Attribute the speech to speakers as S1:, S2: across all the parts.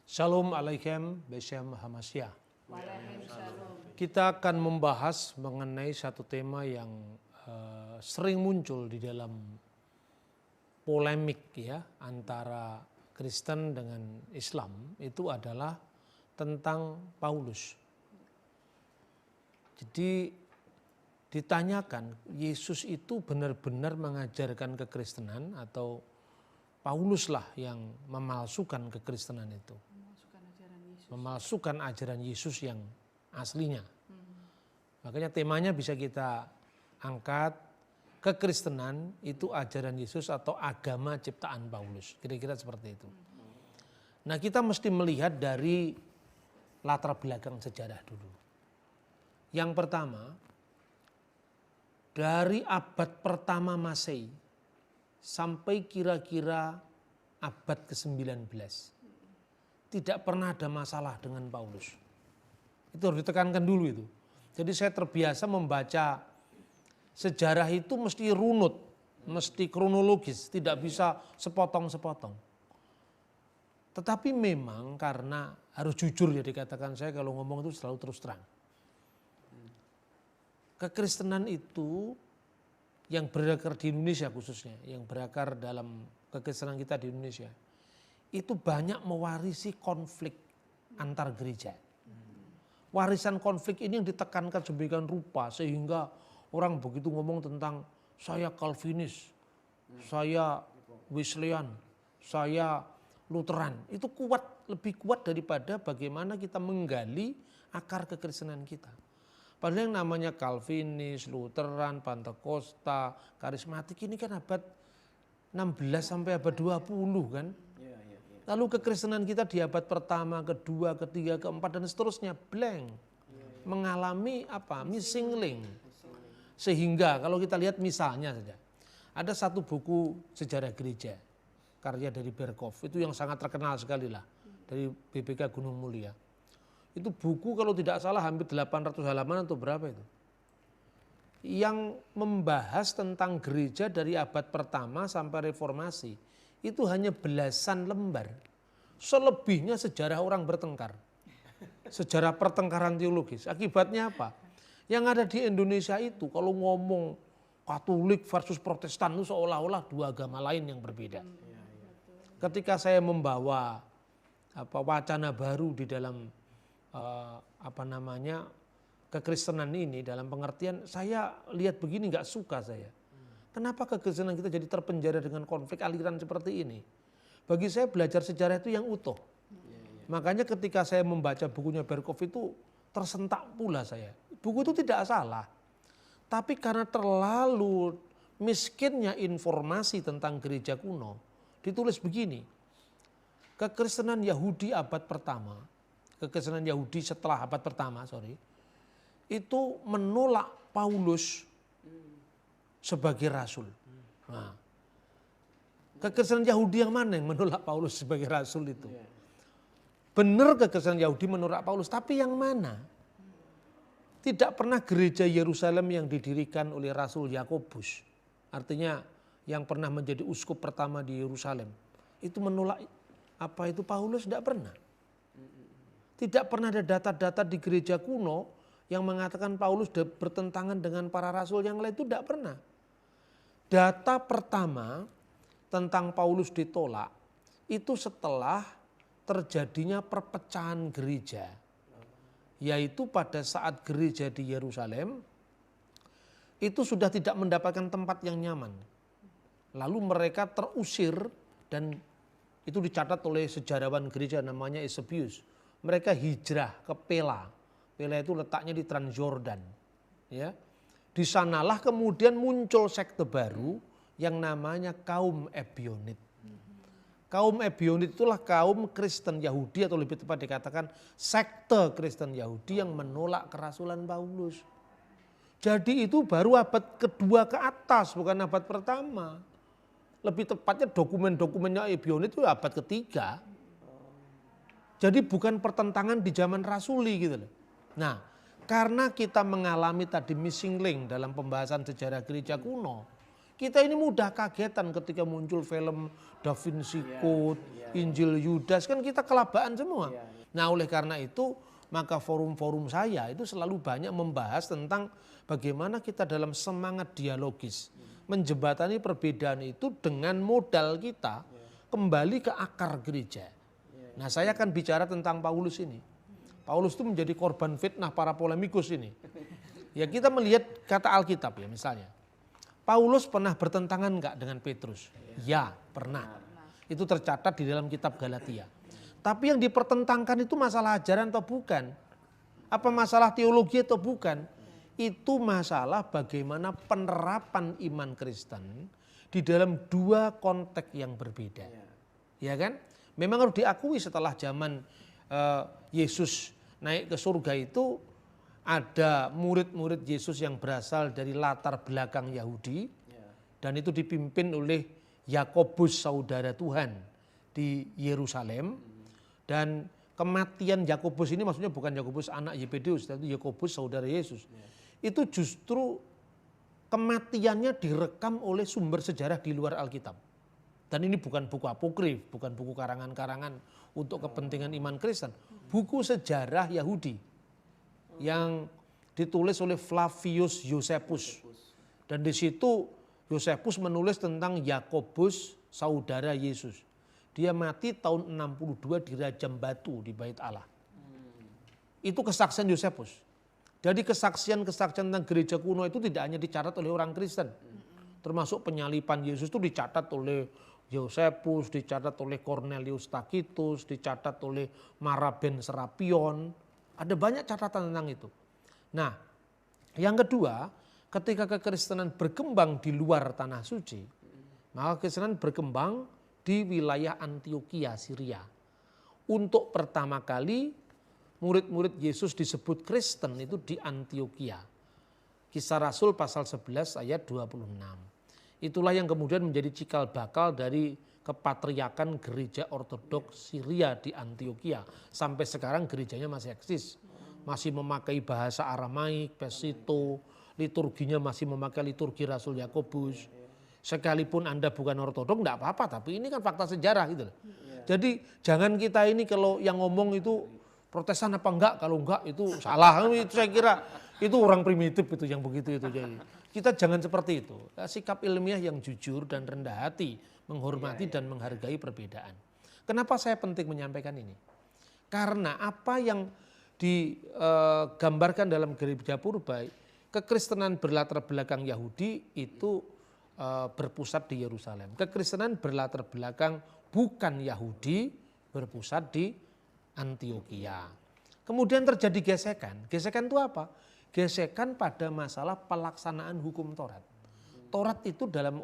S1: Shalom Alaikum Beshem Hamasya. Kita akan membahas mengenai satu tema yang sering muncul di dalam polemik ya antara Kristen dengan Islam, itu adalah tentang Paulus. Jadi ditanyakan, Yesus itu benar-benar mengajarkan kekristenan atau Paulus lah yang memalsukan kekristenan itu? Memalsukan ajaran Yesus yang aslinya. Makanya temanya bisa kita angkat, kekristenan itu ajaran Yesus atau agama ciptaan Paulus. Kira-kira seperti itu. Nah, kita mesti melihat dari latar belakang sejarah dulu. Yang pertama, dari abad pertama Masehi sampai kira-kira abad ke-19. Tidak pernah ada masalah dengan Paulus. Itu harus ditekankan dulu itu. Jadi saya terbiasa membaca sejarah itu mesti runut, mesti kronologis, tidak bisa sepotong-sepotong. Tetapi memang karena harus jujur ya dikatakan, saya kalau ngomong itu selalu terus terang. Kekristenan itu yang berakar di Indonesia khususnya, yang berakar dalam kekristenan kita di Indonesia, itu banyak mewarisi konflik antar gereja. Warisan konflik ini yang ditekankan sedemikian rupa sehingga orang begitu ngomong tentang saya Calvinis, saya Wesleyan, saya Lutheran. Itu kuat, lebih kuat daripada bagaimana kita menggali akar kekristenan kita. Padahal yang namanya Calvinis, Lutheran, Pantekosta, Karismatik ini kan abad 16 sampai abad 20 kan. Lalu kekristenan kita di abad pertama, kedua, ketiga, keempat dan seterusnya blank. Mengalami apa? Missing link. Sehingga kalau kita lihat misalnya saja, ada satu buku sejarah gereja, karya dari Berkhof, itu yang sangat terkenal sekali lah, dari BPK Gunung Mulia. Itu buku kalau tidak salah hampir 800 halaman atau berapa itu. Yang membahas tentang gereja dari abad pertama sampai reformasi. Itu hanya belasan lembar. Selebihnya sejarah orang bertengkar. Sejarah pertengkaran teologis. Akibatnya apa? Yang ada di Indonesia itu kalau ngomong Katolik versus Protestan itu seolah-olah dua agama lain yang berbeda. Ketika saya membawa wacana baru di dalam kekristenan ini dalam pengertian saya lihat begini nggak suka saya. Kenapa kekristenan kita jadi terpenjara dengan konflik aliran seperti ini? Bagi saya belajar sejarah itu yang utuh. Makanya ketika saya membaca bukunya Berkhof itu tersentak pula saya. Buku itu tidak salah. Tapi karena terlalu miskinnya informasi tentang gereja kuno, ditulis begini. Kekristenan Yahudi abad pertama, kekristenan Yahudi setelah abad pertama, itu menolak Paulus sebagai rasul. Nah, kekristenan Yahudi yang mana yang menolak Paulus sebagai rasul itu? Benar kekristenan Yahudi menolak Paulus, tapi yang mana? Tidak pernah gereja Yerusalem yang didirikan oleh Rasul Yakobus, artinya yang pernah menjadi uskup pertama di Yerusalem, itu menolak Paulus, tidak pernah. Tidak pernah ada data-data di gereja kuno yang mengatakan Paulus bertentangan dengan para rasul yang lain, itu tidak pernah. Data pertama tentang Paulus ditolak itu setelah terjadinya perpecahan gereja. Yaitu pada saat gereja di Yerusalem itu sudah tidak mendapatkan tempat yang nyaman. Lalu mereka terusir dan itu dicatat oleh sejarawan gereja namanya Eusebius. Mereka hijrah ke Pela. Pela itu letaknya di Transjordan. Ya. Di sanalah kemudian muncul sekte baru yang namanya kaum Ebionit. Kaum Ebionit itulah kaum Kristen Yahudi atau lebih tepat dikatakan sekte Kristen Yahudi yang menolak kerasulan Paulus. Jadi itu baru abad kedua ke atas, bukan abad pertama. Lebih tepatnya dokumen-dokumennya Ebionit itu abad ketiga. Jadi bukan pertentangan di zaman rasuli gitu loh. Nah, karena kita mengalami tadi missing link dalam pembahasan sejarah gereja kuno, Kita ini mudah kagetan ketika muncul film Da Vinci Code, Injil Yudas, kan kita kelabaan semua. Nah oleh karena itu maka forum-forum saya itu selalu banyak membahas tentang bagaimana kita dalam semangat dialogis menjembatani perbedaan itu dengan modal kita kembali ke akar gereja. Nah saya akan bicara tentang Paulus ini. Paulus itu menjadi korban fitnah para polemikus ini. Ya kita melihat kata Alkitab ya misalnya. Paulus pernah bertentangan enggak dengan Petrus? Ya, pernah. Itu tercatat di dalam kitab Galatia. Tapi yang dipertentangkan itu masalah ajaran atau bukan? Apa masalah teologi atau bukan? Itu masalah bagaimana penerapan iman Kristen di dalam dua konteks yang berbeda. Ya kan? Memang harus diakui setelah zaman Yesus naik ke surga itu ada murid-murid Yesus yang berasal dari latar belakang Yahudi dan itu dipimpin oleh Yakobus saudara Tuhan di Yerusalem dan kematian Yakobus ini maksudnya bukan Yakobus anak Yebedeus tapi Yakobus saudara Yesus. Itu justru kematiannya direkam oleh sumber sejarah di luar Alkitab. Dan ini bukan buku apokrif, bukan buku karangan-karangan untuk kepentingan iman Kristen, buku sejarah Yahudi yang ditulis oleh Flavius Josephus. Dan di situ Josephus menulis tentang Yakobus saudara Yesus. Dia mati tahun 62 di rajam batu di Bait Allah. Itu kesaksian Josephus. Jadi kesaksian-kesaksian tentang gereja kuno itu tidak hanya dicatat oleh orang Kristen. Termasuk penyalipan Yesus itu dicatat oleh Josephus, dicatat oleh Cornelius Tacitus, dicatat oleh Maraben Serapion. Ada banyak catatan tentang itu. Nah, yang kedua, ketika kekristenan berkembang di luar tanah suci, maka kekristenan berkembang di wilayah Antioquia, Syria. Untuk pertama kali murid-murid Yesus disebut Kristen itu di Antioquia. Kisah Rasul pasal 11 ayat 26. Itulah yang kemudian menjadi cikal bakal dari kepatriakan gereja ortodoks Syria di Antioquia. Sampai sekarang gerejanya masih eksis. Masih memakai bahasa Aramaik, Pesito, liturginya masih memakai liturgi Rasul Yakobus. Sekalipun Anda bukan ortodok enggak apa-apa, tapi ini kan fakta sejarah gitu. Jadi jangan kita ini kalau yang ngomong itu Protestan apa enggak, kalau enggak itu salah. Itu saya kira itu orang primitif itu yang begitu itu. Jadi kita jangan seperti itu. Sikap ilmiah yang jujur dan rendah hati, menghormati dan menghargai perbedaan. Kenapa saya penting menyampaikan ini? Karena apa yang digambarkan dalam gereja purba, kekristenan berlatar belakang Yahudi itu berpusat di Yerusalem. Kekristenan berlatar belakang bukan Yahudi berpusat di Antioquia. Kemudian terjadi gesekan. Gesekan itu apa? Gesekan pada masalah pelaksanaan hukum Taurat. Taurat itu dalam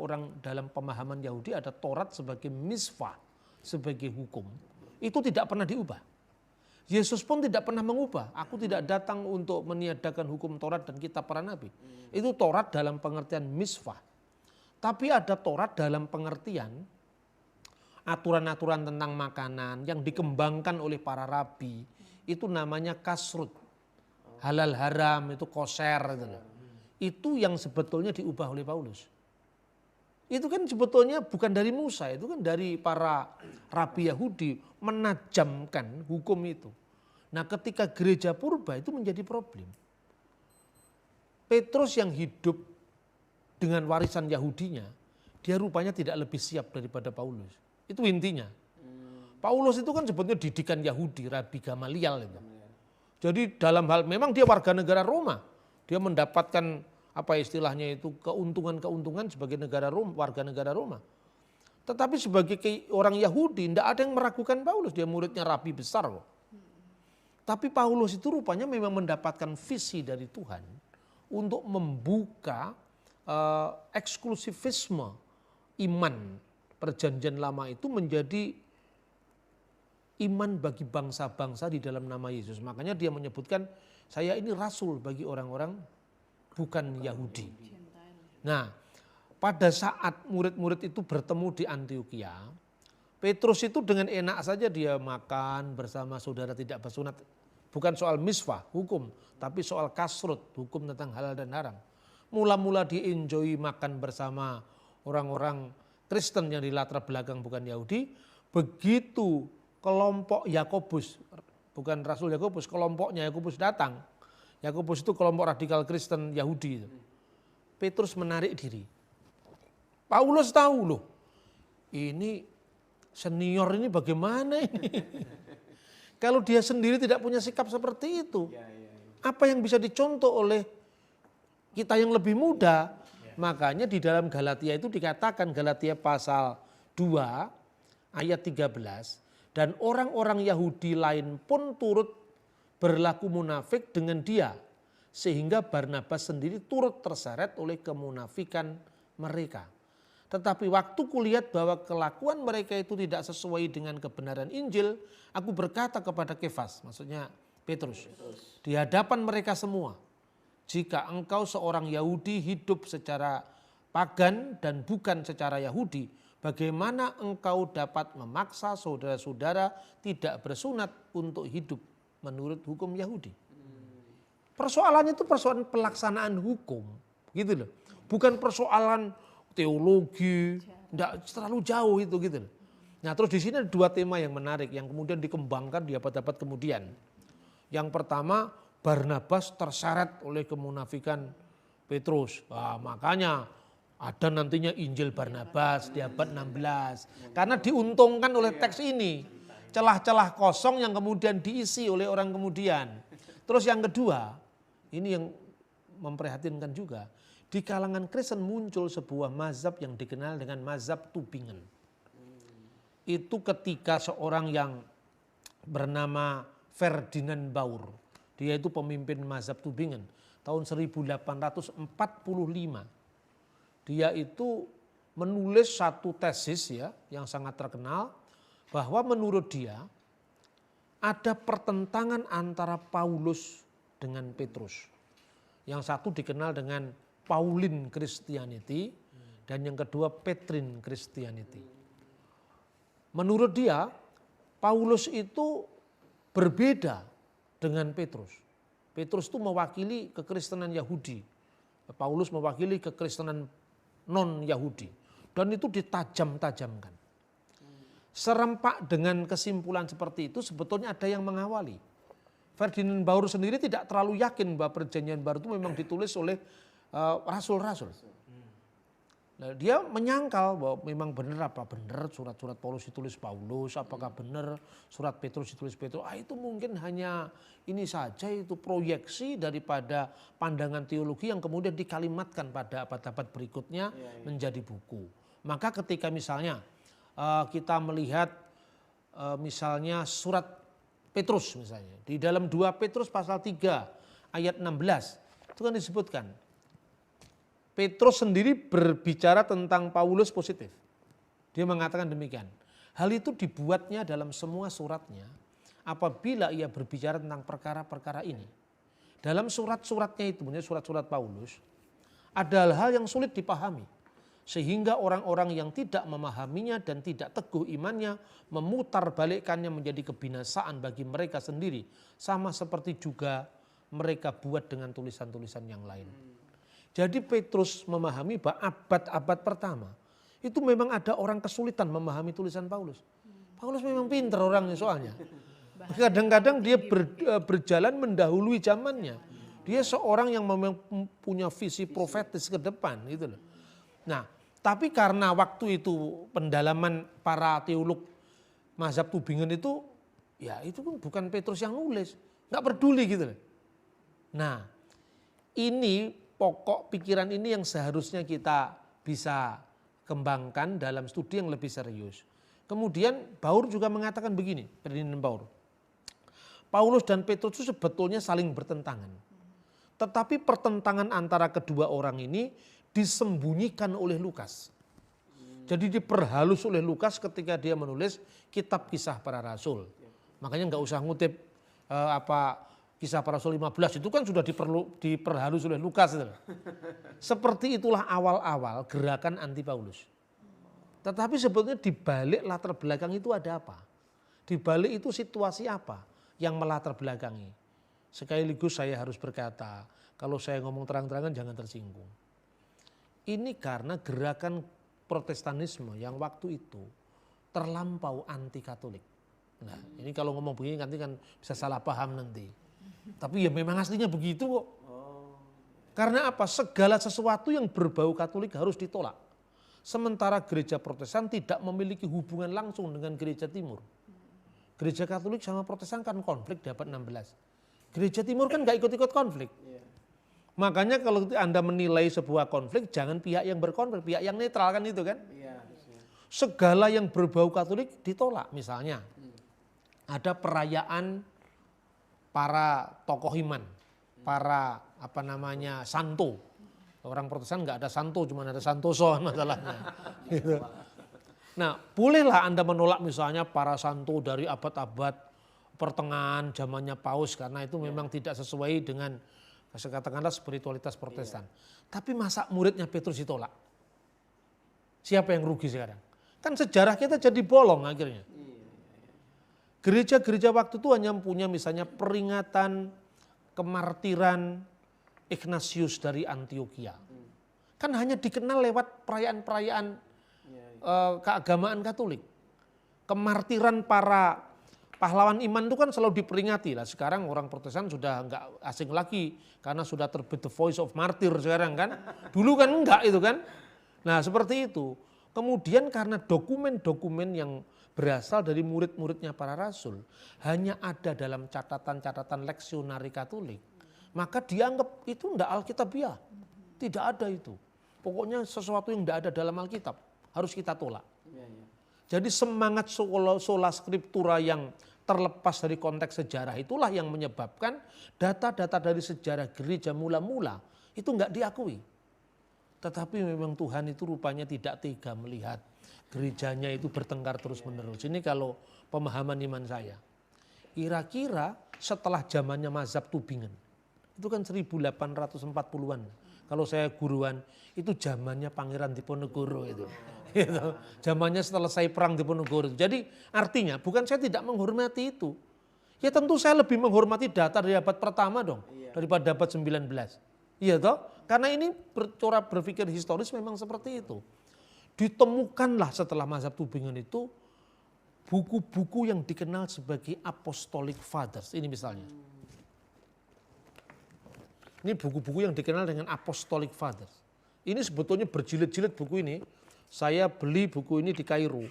S1: pemahaman Yahudi ada Taurat sebagai misvah, sebagai hukum. Itu tidak pernah diubah. Yesus pun tidak pernah mengubah. Aku tidak datang untuk meniadakan hukum Taurat dan kitab para nabi. Itu Taurat dalam pengertian misvah. Tapi ada Taurat dalam pengertian aturan-aturan tentang makanan yang dikembangkan oleh para rabi. Itu namanya kasrut. Halal haram itu koser. Itu yang sebetulnya diubah oleh Paulus. Itu kan sebetulnya bukan dari Musa, itu kan dari para rabi Yahudi menajamkan hukum itu. Nah ketika gereja purba itu menjadi problem. Petrus yang hidup dengan warisan Yahudinya, dia rupanya tidak lebih siap daripada Paulus. Itu intinya. Paulus itu kan sebetulnya didikan Yahudi, Rabi Gamaliel itu. Jadi dalam hal memang dia warga negara Roma, dia mendapatkan apa istilahnya itu keuntungan-keuntungan sebagai warga negara Roma. Tetapi sebagai orang Yahudi tidak ada yang meragukan Paulus, dia muridnya rabi besar loh. Tapi Paulus itu rupanya memang mendapatkan visi dari Tuhan untuk membuka eksklusivisme iman perjanjian lama itu menjadi iman bagi bangsa-bangsa di dalam nama Yesus. Makanya dia menyebutkan saya ini rasul bagi orang-orang bukan Yahudi. Nah, pada saat murid-murid itu bertemu di Antioquia, Petrus itu dengan enak saja dia makan bersama saudara tidak bersunat. Bukan soal misvah, hukum, tapi soal kasrut, hukum tentang halal dan haram. Mula-mula dia enjoy makan bersama orang-orang Kristen yang di latar belakang bukan Yahudi, begitu kelompok Yakobus, bukan Rasul Yakobus, kelompoknya Yakobus datang. Yakobus itu kelompok radikal Kristen Yahudi. Petrus menarik diri. Paulus tahu loh, ini senior ini bagaimana ini? Kalau dia sendiri tidak punya sikap seperti itu, apa yang bisa dicontoh oleh kita yang lebih muda? Makanya di dalam Galatia itu dikatakan, Galatia pasal 2 ayat 13, dan orang-orang Yahudi lain pun turut berlaku munafik dengan dia, sehingga Barnabas sendiri turut terseret oleh kemunafikan mereka. Tetapi waktu kulihat bahwa kelakuan mereka itu tidak sesuai dengan kebenaran Injil, aku berkata kepada Kefas, maksudnya Petrus, di hadapan mereka semua, jika engkau seorang Yahudi hidup secara pagan dan bukan secara Yahudi, bagaimana engkau dapat memaksa saudara-saudara tidak bersunat untuk hidup menurut hukum Yahudi? Persoalannya itu persoalan pelaksanaan hukum, gitu loh. Bukan persoalan teologi, tidak terlalu jauh itu gitu loh. Nah terus di sini ada dua tema yang menarik yang kemudian dikembangkan di abad-abad kemudian. Yang pertama, Barnabas terseret oleh kemunafikan Petrus. Makanya ada nantinya Injil Barnabas di abad 16. Karena diuntungkan oleh teks ini. Celah-celah kosong yang kemudian diisi oleh orang kemudian. Terus yang kedua, ini yang memprihatinkan juga. Di kalangan Kristen muncul sebuah mazhab yang dikenal dengan mazhab Tubingen. Itu ketika seorang yang bernama Ferdinand Baur, dia itu pemimpin mazhab Tubingen tahun 1845. Dia itu menulis satu tesis ya yang sangat terkenal, bahwa menurut dia ada pertentangan antara Paulus dengan Petrus. Yang satu dikenal dengan Pauline Christianity dan yang kedua Petrine Christianity. Menurut dia Paulus itu berbeda dengan Petrus. Petrus itu mewakili kekristenan Yahudi. Paulus mewakili kekristenan non-Yahudi. Dan itu ditajam-tajamkan. Serempak dengan kesimpulan seperti itu sebetulnya ada yang mengawali. Ferdinand Baur sendiri tidak terlalu yakin bahwa perjanjian baru itu memang ditulis oleh rasul-rasul. Nah, dia menyangkal bahwa memang benar apa benar surat-surat Paulus ditulis Paulus, apakah benar surat Petrus ditulis Petrus. Itu mungkin hanya ini saja, itu proyeksi daripada pandangan teologi yang kemudian dikalimatkan pada abad-abad berikutnya menjadi buku. Maka ketika misalnya kita melihat misalnya surat Petrus misalnya, di dalam 2 Petrus pasal 3 ayat 16 itu kan disebutkan Petrus sendiri berbicara tentang Paulus positif. Dia mengatakan demikian. Hal itu dibuatnya dalam semua suratnya apabila ia berbicara tentang perkara-perkara ini. Dalam surat-suratnya itu, surat-surat Paulus, ada hal-hal yang sulit dipahami. Sehingga orang-orang yang tidak memahaminya dan tidak teguh imannya memutarbalikkannya menjadi kebinasaan bagi mereka sendiri. Sama seperti juga mereka buat dengan tulisan-tulisan yang lain. Jadi Petrus memahami bahwa abad-abad pertama itu memang ada orang kesulitan memahami tulisan Paulus. Paulus memang pintar orangnya soalnya. Kadang-kadang dia berjalan mendahului zamannya. Dia seorang yang memang punya visi profetis ke depan gitu loh. Nah, tapi karena waktu itu pendalaman para teolog mazhab Tubingen itu, ya itu pun bukan Petrus yang nulis, nggak peduli gitu loh. Nah, ini pokok pikiran ini yang seharusnya kita bisa kembangkan dalam studi yang lebih serius. Kemudian Baur juga mengatakan begini, Ferdinand Baur. Paulus dan Petrus itu sebetulnya saling bertentangan. Tetapi pertentangan antara kedua orang ini disembunyikan oleh Lukas. Jadi diperhalus oleh Lukas ketika dia menulis kitab Kisah Para Rasul. Makanya nggak usah ngutip Kisah Para Rasul 15 itu kan sudah diperhalus oleh Lukas. Seperti itulah awal-awal gerakan anti Paulus. Tetapi sebetulnya di balik latar belakang itu ada apa? Di balik itu situasi apa yang melatar belakangi? Sekaligus saya harus berkata, kalau saya ngomong terang-terangan jangan tersinggung. Ini karena gerakan Protestanisme yang waktu itu terlampau anti Katolik. Nah, ini kalau ngomong begini nanti kan bisa salah paham nanti. Tapi ya memang aslinya begitu kok. Karena apa? Segala sesuatu yang berbau Katolik harus ditolak. Sementara gereja Protestan tidak memiliki hubungan langsung dengan gereja Timur. Gereja Katolik sama Protestan kan konflik di abad 16. Gereja Timur kan gak ikut-ikut konflik. Makanya kalau Anda menilai sebuah konflik, jangan pihak yang berkonflik, pihak yang netral kan itu kan. Segala yang berbau Katolik ditolak. Misalnya ada perayaan para tokoh iman, para santo. Orang Protestan nggak ada santo, cuma ada santoso masalahnya. Gitu. Nah, bolehlah Anda menolak misalnya para santo dari abad-abad pertengahan zamannya Paus karena itu memang tidak sesuai dengan katakanlah spiritualitas Protestan. Tapi masa muridnya Petrus ditolak? Siapa yang rugi sekarang? Kan sejarah kita jadi bolong akhirnya. Gereja-gereja waktu itu hanya punya misalnya peringatan kemartiran Ignatius dari Antioquia. Kan hanya dikenal lewat perayaan-perayaan keagamaan Katolik. Kemartiran para pahlawan iman itu kan selalu diperingati lah. Sekarang orang Protestan sudah enggak asing lagi karena sudah terbit The Voice of Martyr sekarang kan. Dulu kan enggak itu kan. Nah seperti itu. Kemudian karena dokumen-dokumen yang berasal dari murid-muridnya para rasul hanya ada dalam catatan-catatan leksionari Katolik, maka dianggap itu enggak Alkitabiah. Tidak ada itu. Pokoknya sesuatu yang enggak ada dalam Alkitab harus kita tolak. Jadi semangat sola scriptura yang terlepas dari konteks sejarah itulah yang menyebabkan data-data dari sejarah gereja mula-mula itu enggak diakui. Tetapi memang Tuhan itu rupanya tidak tega melihat gerejanya itu bertengkar terus-menerus. Ini kalau pemahaman iman saya. Kira-kira setelah zamannya mazhab Tubingen, itu kan 1840-an. Kalau saya guruan, itu zamannya Pangeran Diponegoro itu. Gitu. Zamannya selesai perang Diponegoro. Jadi artinya bukan saya tidak menghormati itu. Ya tentu saya lebih menghormati data dari abad pertama dong. Daripada abad 19. Iya toh? Karena ini cara berpikir historis memang seperti itu. Ditemukanlah setelah mazhab Tubingen itu buku-buku yang dikenal sebagai Apostolic Fathers. Ini misalnya. Ini buku-buku yang dikenal dengan Apostolic Fathers. Ini sebetulnya berjilid-jilid buku ini. Saya beli buku ini di Kairo.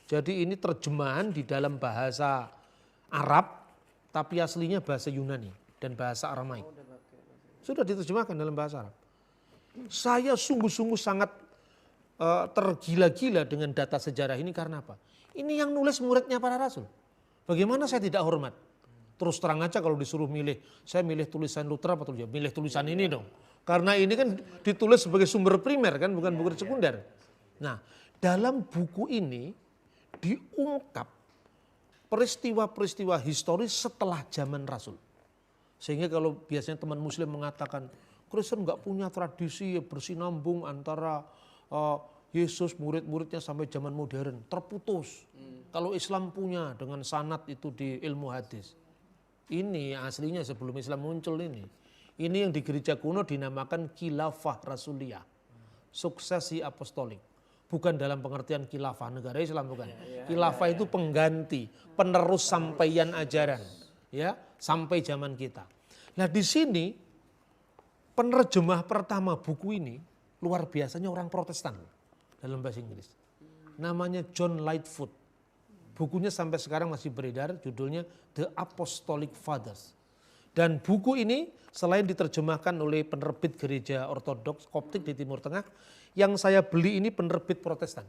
S1: Jadi ini terjemahan di dalam bahasa Arab, tapi aslinya bahasa Yunani dan bahasa Aramaik. Sudah diterjemahkan dalam bahasa Arab. Saya sungguh-sungguh sangat tergila-gila dengan data sejarah ini karena apa? Ini yang nulis muridnya para rasul. Bagaimana saya tidak hormat? Terus terang aja kalau disuruh milih, saya milih tulisan Luther atau milih tulisan ini dong. Karena ini kan ditulis sebagai sumber primer kan, bukan buku sekunder. Nah, dalam buku ini diungkap peristiwa-peristiwa historis setelah zaman Rasul. Sehingga kalau biasanya teman muslim mengatakan, Kristen nggak punya tradisi bersinambung antara Yesus murid-muridnya sampai zaman modern, terputus. Kalau Islam punya dengan sanad itu di ilmu hadis. Ini aslinya sebelum Islam muncul ini. Ini yang di gereja kuno dinamakan khilafah rasuliyah. Suksesi apostolik. Bukan dalam pengertian khilafah negara Islam, bukan. Khilafah itu pengganti, penerus sampaian ajaran. Ya, sampai zaman kita. Nah di sini penerjemah pertama buku ini luar biasanya orang Protestan dalam bahasa Inggris. Namanya John Lightfoot. Bukunya sampai sekarang masih beredar, judulnya The Apostolic Fathers. Dan buku ini selain diterjemahkan oleh penerbit gereja ortodoks Koptik di Timur Tengah, yang saya beli ini penerbit Protestan.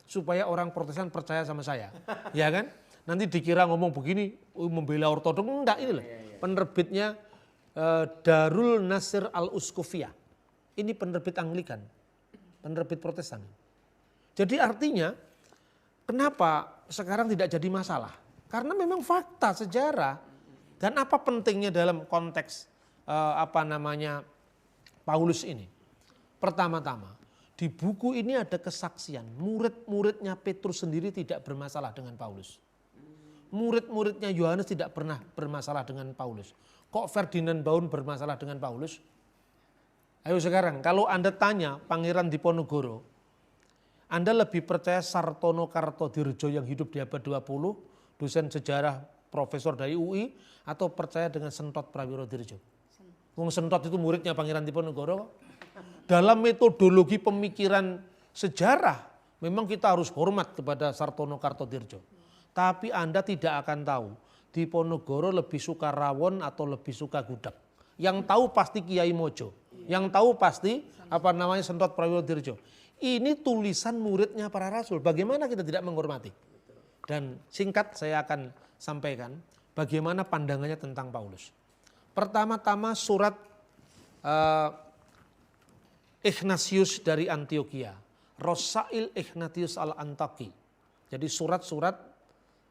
S1: Supaya orang Protestan percaya sama saya. Ya kan? Nanti dikira ngomong begini, membela ortodoks. Enggak, ini loh. Penerbitnya Darul Nasir Al-Uskufiyah. Ini penerbit Anglikan. Penerbit Protestan. Jadi artinya, kenapa sekarang tidak jadi masalah? Karena memang fakta sejarah. Dan apa pentingnya dalam konteks Paulus ini? Pertama-tama, di buku ini ada kesaksian murid-muridnya Petrus sendiri tidak bermasalah dengan Paulus. Murid-muridnya Yohanes tidak pernah bermasalah dengan Paulus. Kok Ferdinand Baun bermasalah dengan Paulus? Ayo sekarang, kalau Anda tanya Pangeran Diponegoro, Anda lebih percaya Sartono Kartodirjo yang hidup di abad 20, dosen sejarah profesor dari UI, atau percaya dengan Sentot Prawirodirjo? Wong Sentot itu muridnya Pangeran Diponegoro. Dalam metodologi pemikiran sejarah, memang kita harus hormat kepada Sartono Kartodirjo. Tapi Anda tidak akan tahu Diponegoro lebih suka rawon atau lebih suka gudeg. Yang tahu pasti Kiai Mojo, yang tahu pasti Sentot Prawirodirjo. Ini tulisan muridnya para rasul. Bagaimana kita tidak menghormati? Dan singkat saya akan sampaikan bagaimana pandangannya tentang Paulus. Pertama-tama surat Ignatius dari Antioquia, Rosail Ignatius al-Antaki. Jadi surat-surat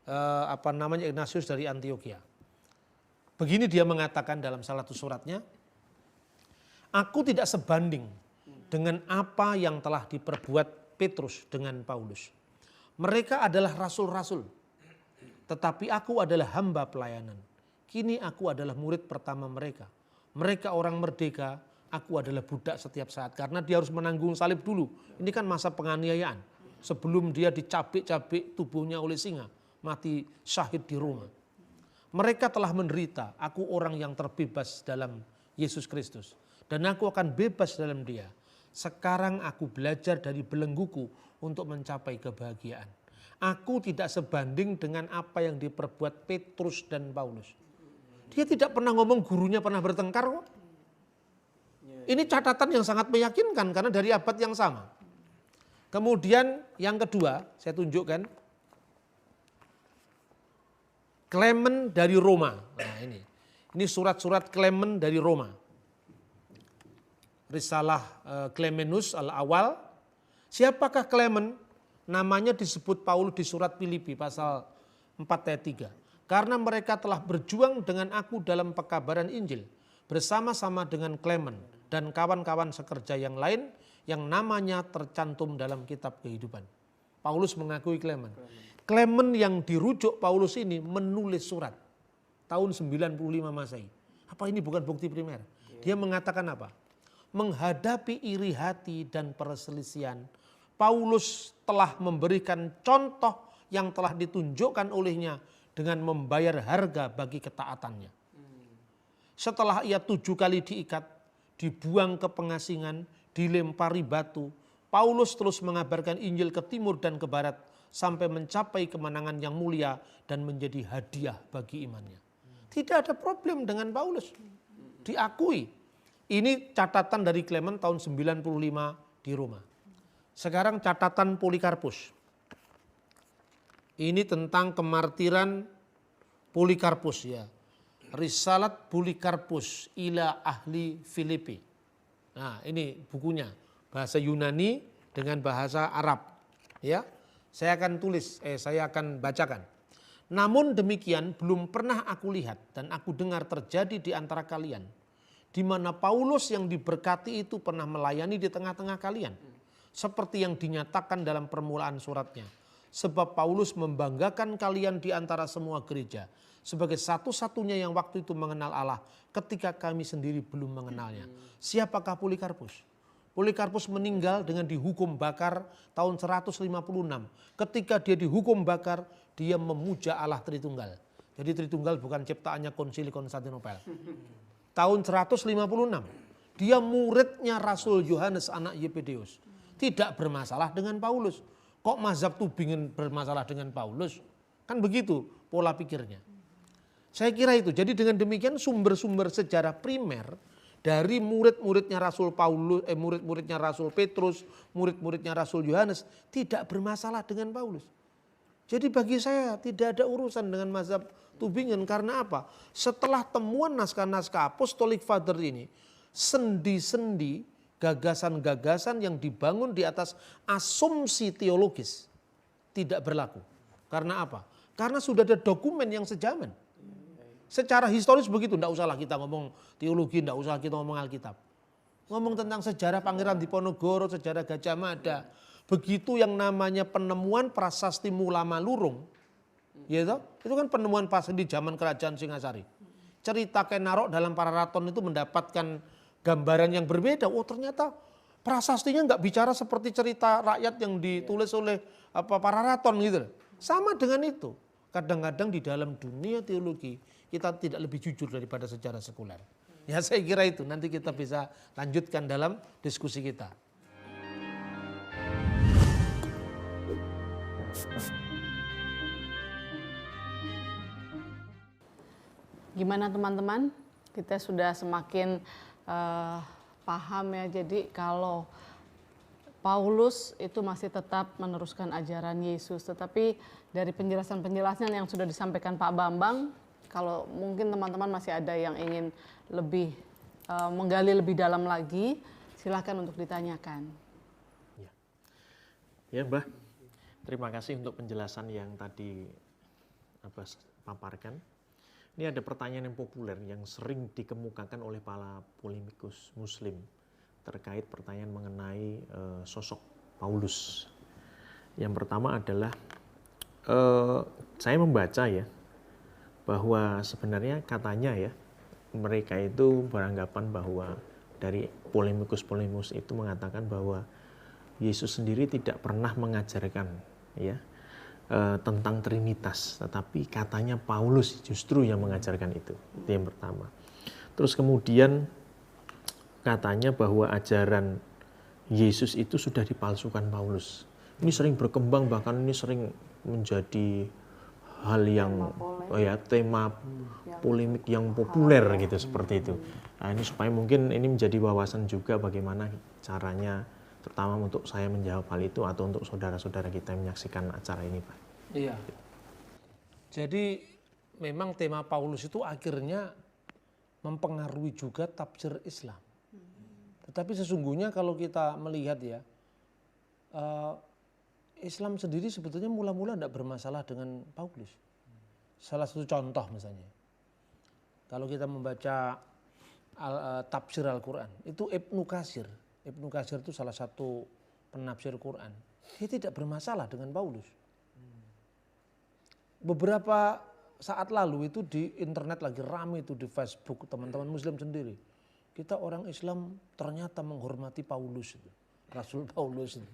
S1: Ignatius dari Antioquia. Begini dia mengatakan dalam salah satu suratnya, aku tidak sebanding dengan apa yang telah diperbuat Petrus dengan Paulus. Mereka adalah rasul-rasul, tetapi aku adalah hamba pelayanan. Kini aku adalah murid pertama mereka. Mereka orang merdeka, aku adalah budak setiap saat. Karena dia harus menanggung salib dulu. Ini kan masa penganiayaan. Sebelum dia dicabik-cabik tubuhnya oleh singa, mati syahid di Roma. Mereka telah menderita, aku orang yang terbebas dalam Yesus Kristus. Dan aku akan bebas dalam dia. Sekarang aku belajar dari belengguku untuk mencapai kebahagiaan. Aku tidak sebanding dengan apa yang diperbuat Petrus dan Paulus. Dia tidak pernah ngomong gurunya pernah bertengkar kok. Ini catatan yang sangat meyakinkan karena dari abad yang sama. Kemudian yang kedua saya tunjukkan. Clement dari Roma. Nah ini surat-surat Clement dari Roma. Risalah Clemenus al-Awal. Siapakah Clement? Namanya disebut Paulus di surat Filipi pasal 4 ayat 3. Karena mereka telah berjuang dengan aku dalam pekabaran Injil. Bersama-sama dengan Clement dan kawan-kawan sekerja yang lain yang namanya tercantum dalam kitab kehidupan. Paulus mengakui Clement. Clement yang dirujuk Paulus ini menulis surat tahun 95 Masehi. Apa ini bukan bukti primer? Dia mengatakan apa? Menghadapi iri hati dan perselisihan, Paulus telah memberikan contoh yang telah ditunjukkan olehnya dengan membayar harga bagi ketaatannya. Setelah ia 7 kali diikat, dibuang ke pengasingan, dilempari batu, Paulus terus mengabarkan Injil ke timur dan ke barat sampai mencapai kemenangan yang mulia dan menjadi hadiah bagi imannya. Tidak ada problem dengan Paulus. Diakui. Ini catatan dari Clement tahun 95 di Roma. Sekarang catatan Polikarpus. Ini tentang kemartiran Polikarpus ya. Risalat Polikarpus ila ahli Filipi. Nah, ini bukunya. Bahasa Yunani dengan bahasa Arab. Ya. Saya akan bacakan. Namun demikian belum pernah aku lihat dan aku dengar terjadi di antara kalian, di mana Paulus yang diberkati itu pernah melayani di tengah-tengah kalian, seperti yang dinyatakan dalam permulaan suratnya. Sebab Paulus membanggakan kalian di antara semua gereja, sebagai satu-satunya yang waktu itu mengenal Allah, ketika kami sendiri belum mengenalnya. Siapakah Polikarpus? Polikarpus meninggal dengan dihukum bakar tahun 156. Ketika dia dihukum bakar, dia memuja Allah Tritunggal. Jadi Tritunggal bukan ciptaannya Konsili Konstantinopel. Tahun 156, dia muridnya Rasul Yohanes anak Yebedeus. Tidak bermasalah dengan Paulus. Kok mazhab Tubingen bermasalah dengan Paulus? Kan begitu pola pikirnya. Saya kira itu. Jadi dengan demikian sumber-sumber sejarah primer dari murid-muridnya Rasul Paulus, murid-muridnya Rasul Petrus, murid-muridnya Rasul Yohanes tidak bermasalah dengan Paulus. Jadi bagi saya tidak ada urusan dengan mazhab Tubingen karena apa? Setelah temuan naskah-naskah Apostolic Father ini, sendi-sendi gagasan-gagasan yang dibangun di atas asumsi teologis tidak berlaku. Karena apa? Karena sudah ada dokumen yang sejaman. Secara historis begitu, tidak usahlah kita ngomong teologi, tidak usah kita ngomong Alkitab. Ngomong tentang sejarah Pangeran Diponegoro, sejarah Gajah Mada. Begitu yang namanya penemuan prasasti Mulama Lurung. Ya itu kan penemuan pas di zaman kerajaan Singasari. Cerita Kenarok dalam Pararaton itu mendapatkan gambaran yang berbeda. Oh ternyata Prasastinya nggak bicara seperti cerita rakyat yang ditulis oleh para raton gitu. Sama dengan itu. Kadang-kadang di dalam dunia teologi kita tidak lebih jujur daripada sejarah sekuler. Ya saya kira itu nanti kita bisa lanjutkan dalam diskusi kita.
S2: Gimana teman-teman? Kita sudah semakin paham ya. Jadi kalau Paulus itu masih tetap meneruskan ajaran Yesus. Tetapi dari penjelasan-penjelasan yang sudah disampaikan Pak Bambang, kalau mungkin teman-teman masih ada yang ingin lebih menggali lebih dalam lagi, silakan untuk ditanyakan.
S3: Ya Mbah, terima kasih untuk penjelasan yang tadi paparkan. Ini ada pertanyaan yang populer yang sering dikemukakan oleh para polemikus muslim terkait pertanyaan mengenai sosok Paulus. Yang pertama adalah saya membaca ya bahwa sebenarnya katanya ya mereka itu beranggapan bahwa dari polemikus itu mengatakan bahwa Yesus sendiri tidak pernah mengajarkan ya tentang Trinitas, tetapi katanya Paulus justru yang mengajarkan itu yang pertama. Terus kemudian katanya bahwa ajaran Yesus itu sudah dipalsukan Paulus. Ini sering berkembang, bahkan ini sering menjadi hal yang tema polemik yang populer gitu seperti itu. Nah, ini supaya mungkin ini menjadi wawasan juga bagaimana caranya terutama untuk saya menjawab hal itu atau untuk saudara-saudara kita yang menyaksikan acara ini, Pak.
S1: Iya. Jadi memang tema Paulus itu akhirnya mempengaruhi juga tafsir Islam. Tetapi sesungguhnya kalau kita melihat ya, Islam sendiri sebetulnya mula-mula tidak bermasalah dengan Paulus. Salah satu contoh misalnya, kalau kita membaca tafsir Al-Quran, itu Ibnu Katsir. Ibnu Katsir itu salah satu penafsir Quran. Dia tidak bermasalah dengan Paulus. Beberapa saat lalu itu di internet lagi ramai itu di Facebook teman-teman Muslim sendiri. Kita orang Islam ternyata menghormati Paulus itu, Rasul Paulus itu.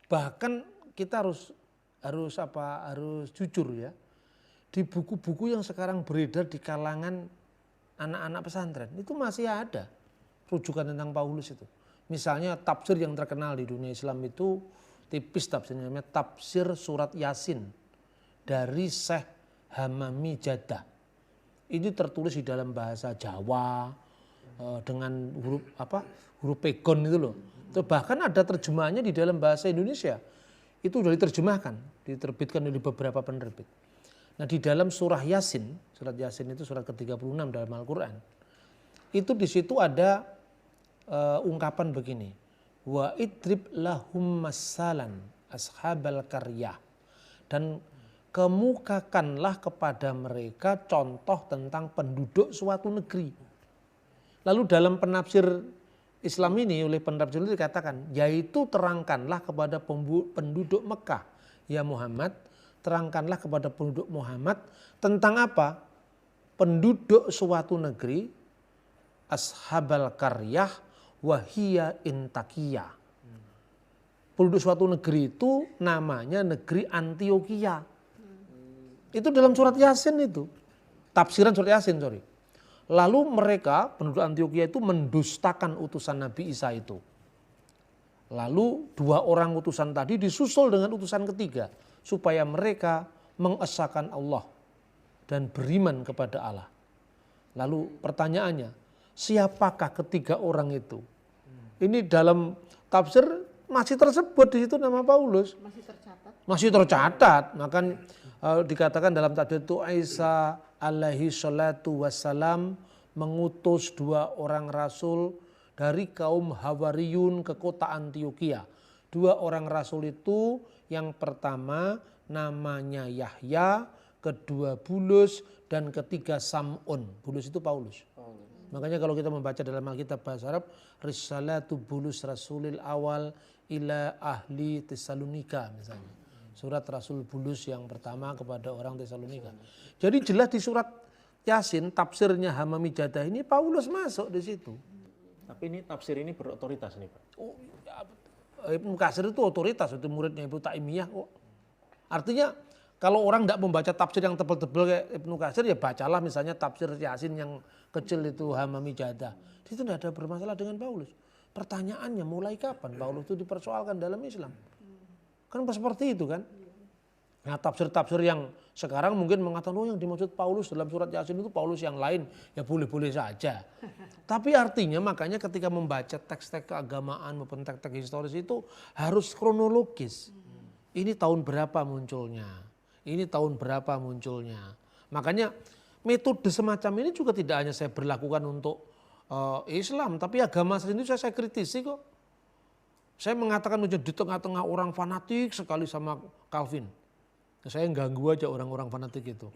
S1: Bahkan kita harus jujur ya. Di buku-buku yang sekarang beredar di kalangan anak-anak pesantren itu masih ada rujukan tentang Paulus itu. Misalnya tafsir yang terkenal di dunia Islam itu tipis tafsirnya, namanya tafsir surat Yasin dari Syekh Hamami Jadah. Ini tertulis di dalam bahasa Jawa dengan huruf pegon itu loh. Bahkan ada terjemahannya di dalam bahasa Indonesia. Itu sudah diterjemahkan, diterbitkan oleh beberapa penerbit. Nah, di dalam surah Yasin, surat Yasin itu surat ke-36 dalam Al-Qur'an. Itu di situ ada ungkapan begini. Wa idrib lahum masalan ashabal qaryah. Dan kemukakanlah kepada mereka contoh tentang penduduk suatu negeri. Lalu dalam penafsir Islam ini oleh penafsir itu dikatakan, yaitu terangkanlah kepada penduduk Mekah, ya Muhammad, terangkanlah kepada penduduk Muhammad tentang apa? Penduduk suatu negeri, ashabal qaryah wahia intakiyah. Penduduk suatu negeri itu namanya negeri Antioquia. Itu dalam surat Yasin itu. Tafsiran surat Yasin, sorry. Lalu mereka, penduduk Antioquia itu mendustakan utusan Nabi Isa itu. Lalu 2 orang utusan tadi disusul dengan utusan ketiga. Supaya mereka mengesahkan Allah dan beriman kepada Allah. Lalu pertanyaannya, siapakah ketiga orang itu? Ini dalam tafsir masih tersebut di situ nama Paulus. Masih tercatat. Maka dikatakan dalam tafsir itu Isa alaihi salatu wassalam mengutus 2 orang rasul dari kaum Hawariyun ke kota Antioquia. 2 orang rasul itu yang pertama namanya Yahya, kedua Bulus, dan ketiga Sam'un. Bulus itu Paulus. Makanya kalau kita membaca dalam Alkitab bahasa Arab, Risalatu Bulus Rasulil Awal ila ahli Tesalonika misalnya. Surat Rasul Bulus yang pertama kepada orang Tesalonika. Jadi jelas di surat Yasin tafsirnya Hamami Jadah ini Paulus masuk di situ.
S3: Tapi ini tafsir ini berotoritas nih Pak.
S1: Oh, ya, Ibnu Katsir itu otoritas, itu muridnya Ibnu Taimiyah kok. Artinya kalau orang tidak membaca tafsir yang tebel-tebel kayak Ibnu Katsir, ya bacalah misalnya tafsir Yasin yang kecil itu Hamami Jadah. Itu tidak ada bermasalah dengan Paulus. Pertanyaannya mulai kapan Paulus itu dipersoalkan dalam Islam? Kan seperti itu kan. Nah tafsir-tafsir yang sekarang mungkin mengatakan yang dimaksud Paulus dalam surat Yasin itu Paulus yang lain, ya boleh-boleh saja. Tapi artinya makanya ketika membaca teks-teks keagamaan maupun teks-teks historis itu harus kronologis. Ini tahun berapa munculnya, ini tahun berapa munculnya. Makanya metode semacam ini juga tidak hanya saya berlakukan untuk Islam, tapi agama sendiri saya kritisi kok. Saya mengatakan menjadi di tengah-tengah orang fanatik sekali sama Calvin. Saya ganggu aja orang-orang fanatik itu.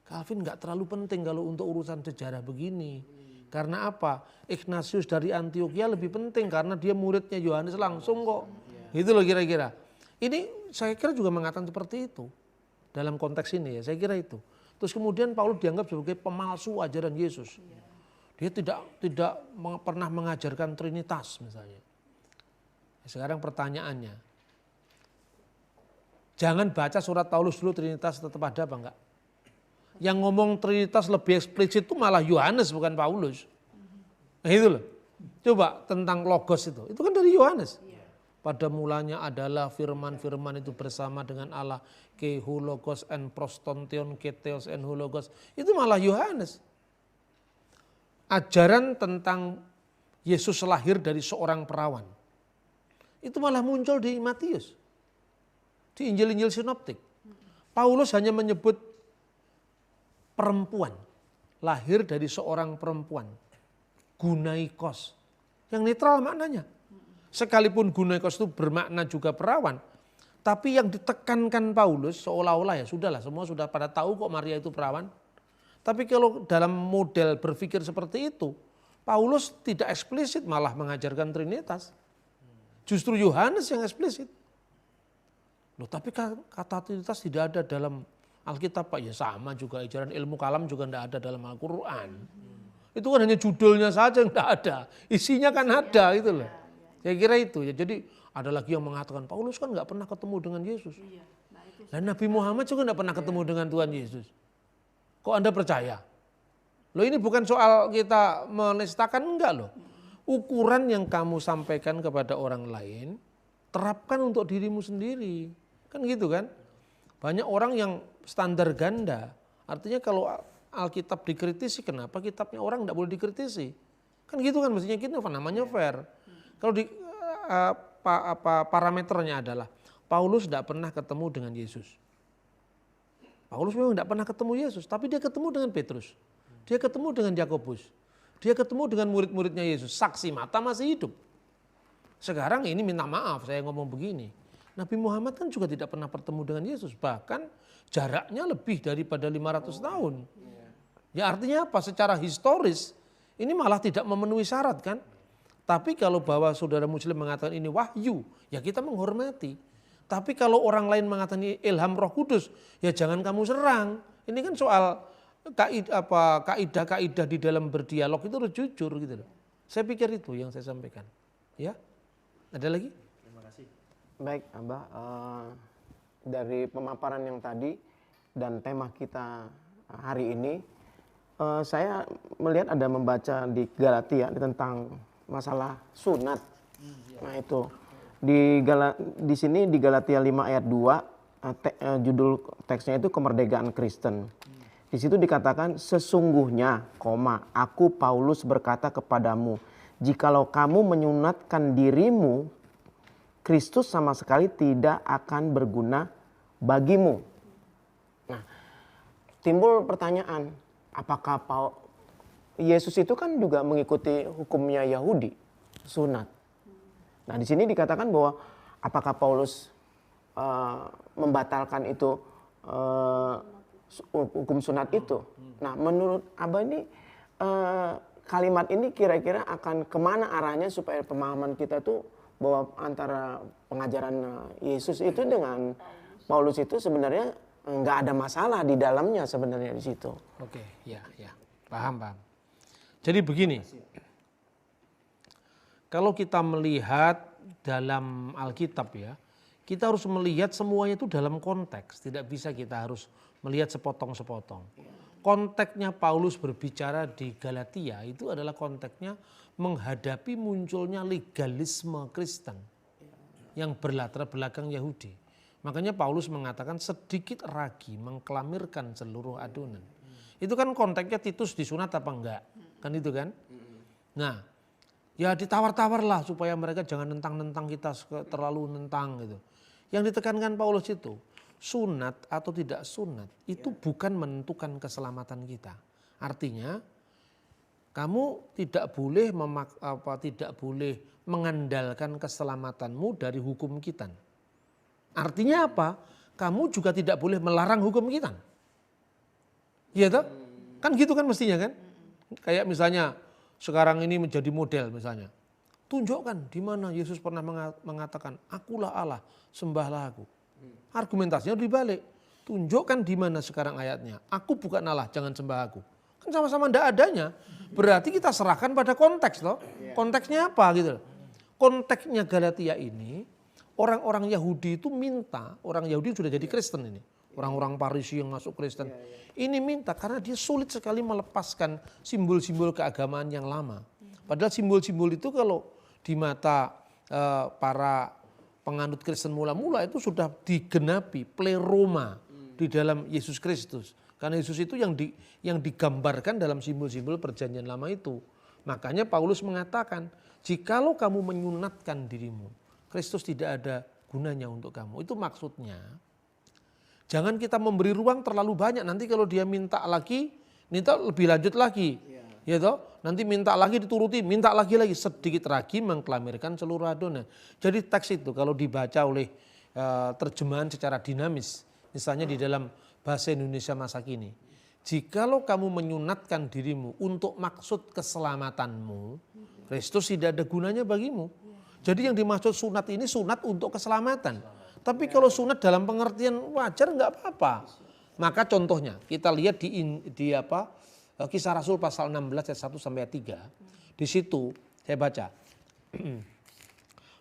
S1: Calvin nggak terlalu penting kalau untuk urusan sejarah begini. Karena apa? Ignatius dari Antioquia lebih penting karena dia muridnya Yohanes langsung kok. Itu loh kira-kira. Ini saya kira juga mengatakan seperti itu. Dalam konteks ini ya, saya kira itu. Terus kemudian Paulus dianggap sebagai pemalsu ajaran Yesus. Dia tidak pernah mengajarkan Trinitas misalnya. Sekarang pertanyaannya, jangan baca surat Paulus dulu Trinitas tetap ada apa enggak? Yang ngomong Trinitas lebih eksplisit itu malah Yohanes bukan Paulus. Nah itu loh. Coba tentang logos itu kan dari Yohanes. Pada mulanya adalah firman-firman itu bersama dengan Allah. Ke hulogos en prostontion ke theos en hulogos. Itu malah Yohanes. Ajaran tentang Yesus lahir dari seorang perawan. Itu malah muncul di Matius. Di Injil-Injil sinoptik. Paulus hanya menyebut perempuan. Lahir dari seorang perempuan. Gunaikos. Yang netral maknanya. Sekalipun Gunaikos itu bermakna juga perawan. Tapi yang ditekankan Paulus seolah-olah ya sudahlah semua sudah pada tahu kok Maria itu perawan. Tapi kalau dalam model berpikir seperti itu, Paulus tidak eksplisit malah mengajarkan Trinitas. Justru Yohanes yang eksplisit. Loh, tapi kata Trinitas tidak ada dalam Alkitab Pak. Ya sama juga ajaran ilmu kalam juga tidak ada dalam Al-Quran. Itu kan hanya judulnya saja yang tidak ada. Isinya kan ada gitu loh. Saya kira itu ya. Jadi ada lagi yang mengatakan Paulus kan nggak pernah ketemu dengan Yesus. Dan Nabi Muhammad juga nggak pernah ketemu dengan Tuhan Yesus. Kok Anda percaya? Loh ini bukan soal kita menistakan, enggak loh. Ukuran yang kamu sampaikan kepada orang lain, terapkan untuk dirimu sendiri. Kan gitu kan? Banyak orang yang standar ganda. Artinya kalau Alkitab dikritisi, kenapa kitabnya orang enggak boleh dikritisi? Kan gitu kan mestinya kita namanya fair. Kalau di parameternya adalah Paulus tidak pernah ketemu dengan Yesus. Paulus memang tidak pernah ketemu Yesus, tapi dia ketemu dengan Petrus. Dia ketemu dengan Yakobus. Dia ketemu dengan murid-muridnya Yesus. Saksi mata masih hidup. Sekarang ini minta maaf saya ngomong begini. Nabi Muhammad kan juga tidak pernah bertemu dengan Yesus. Bahkan jaraknya lebih daripada 500 tahun. Ya artinya apa? Secara historis ini malah tidak memenuhi syarat kan. Tapi kalau bahwa saudara muslim mengatakan ini wahyu, ya kita menghormati. Tapi kalau orang lain mengatakan ini ilham Roh Kudus, ya jangan kamu serang. Ini kan soal kaidah-kaidah di dalam berdialog itu harus jujur gitu loh. Saya pikir itu yang saya sampaikan. Ya, ada lagi?
S4: Terima kasih. Baik, Abah. Dari pemaparan yang tadi dan tema kita hari ini, saya melihat ada membaca di Galatia tentang masalah sunat. Nah itu di sini di Galatia 5 ayat 2 judul teksnya itu kemerdekaan Kristen. Di situ dikatakan sesungguhnya, aku Paulus berkata kepadamu, jikalau kamu menyunatkan dirimu, Kristus sama sekali tidak akan berguna bagimu. Nah, timbul pertanyaan, apakah Yesus itu kan juga mengikuti hukumnya Yahudi, sunat. Nah, di sini dikatakan bahwa apakah Paulus membatalkan itu hukum sunat itu. Nah, menurut Abah ini kalimat ini kira-kira akan kemana arahnya supaya pemahaman kita tuh bahwa antara pengajaran Yesus itu dengan Paulus itu sebenarnya nggak ada masalah di dalamnya sebenarnya di situ.
S1: Oke, ya, paham. Jadi begini, kalau kita melihat dalam Alkitab ya, kita harus melihat semuanya itu dalam konteks. Tidak bisa kita harus melihat sepotong-sepotong. Konteksnya Paulus berbicara di Galatia itu adalah konteksnya menghadapi munculnya legalisme Kristen yang berlatar belakang Yahudi. Makanya Paulus mengatakan sedikit ragi mengklamirkan seluruh adonan. Itu kan konteksnya Titus disunat apa enggak? Kan itu kan? Nah, ya ditawar-tawar lah supaya mereka jangan nentang-nentang kita terlalu nentang gitu. Yang ditekankan Paulus itu sunat atau tidak sunat itu bukan menentukan keselamatan kita. Artinya kamu tidak boleh tidak boleh mengandalkan keselamatanmu dari hukum kita. Artinya apa? Kamu juga tidak boleh melarang hukum kita. Iya toh? Kan gitu kan mestinya kan? Kayak misalnya sekarang ini menjadi model misalnya. Tunjukkan di mana Yesus pernah mengatakan, akulah Allah, sembahlah aku. Argumentasinya dibalik. Tunjukkan di mana sekarang ayatnya. Aku bukan Allah, jangan sembah aku. Kan sama-sama ndak adanya. Berarti kita serahkan pada konteks loh. Konteksnya apa gitu. Konteksnya Galatia ini, orang-orang Yahudi itu minta, orang Yahudi sudah jadi Kristen ini. Orang-orang Parisi yang masuk Kristen. Ini minta karena dia sulit sekali melepaskan simbol-simbol keagamaan yang lama. Padahal simbol-simbol itu kalau di mata para penganut Kristen mula-mula itu sudah digenapi, pleroma di dalam Yesus Kristus. Karena Yesus itu yang digambarkan dalam simbol-simbol perjanjian lama itu. Makanya Paulus mengatakan, jikalau kamu menyunatkan dirimu, Kristus tidak ada gunanya untuk kamu. Itu maksudnya. Jangan kita memberi ruang terlalu banyak. Nanti kalau dia minta lagi, minta lebih lanjut lagi. Ya toh? Nanti minta lagi dituruti, minta lagi sedikit lagi mengklamirkan seluruh adonan. Jadi teks itu kalau dibaca oleh terjemahan secara dinamis, misalnya di dalam bahasa Indonesia masa kini. Jikalau kamu menyunatkan dirimu untuk maksud keselamatanmu, Kristus tidak ada gunanya bagimu. Jadi yang dimaksud sunat ini sunat untuk keselamatan. Tapi kalau sunat dalam pengertian wajar nggak apa-apa. Maka contohnya kita lihat di Kisah Rasul pasal 16 ayat 1 sampai 3. Di situ saya baca.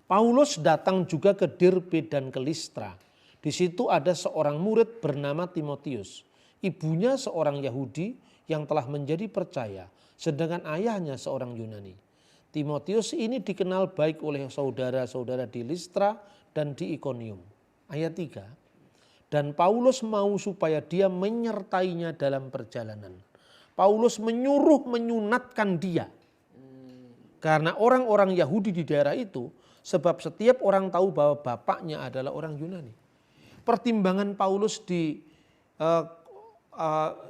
S1: Paulus datang juga ke Derbe dan ke Listra. Di situ ada seorang murid bernama Timotius. Ibunya seorang Yahudi yang telah menjadi percaya, sedangkan ayahnya seorang Yunani. Timotius ini dikenal baik oleh saudara-saudara di Listra dan di Ikonium. Ayat 3. Dan Paulus mau supaya dia menyertainya dalam perjalanan. Paulus menyuruh menyunatkan dia. Karena orang-orang Yahudi di daerah itu, sebab setiap orang tahu bahwa bapaknya adalah orang Yunani. Pertimbangan Paulus di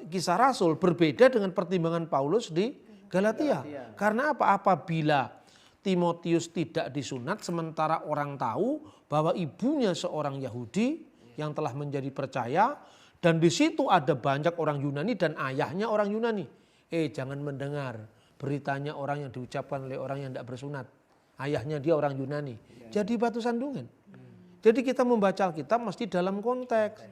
S1: Kisah Rasul berbeda dengan pertimbangan Paulus di Galatia. Karena apa? Apabila Timotius tidak disunat sementara orang tahu bahwa ibunya seorang Yahudi yang telah menjadi percaya dan di situ ada banyak orang Yunani dan ayahnya orang Yunani. Jangan mendengar beritanya orang yang diucapkan oleh orang yang tidak bersunat. Ayahnya dia orang Yunani. Jadi batu sandungan. Jadi kita membaca Alkitab mesti dalam konteks.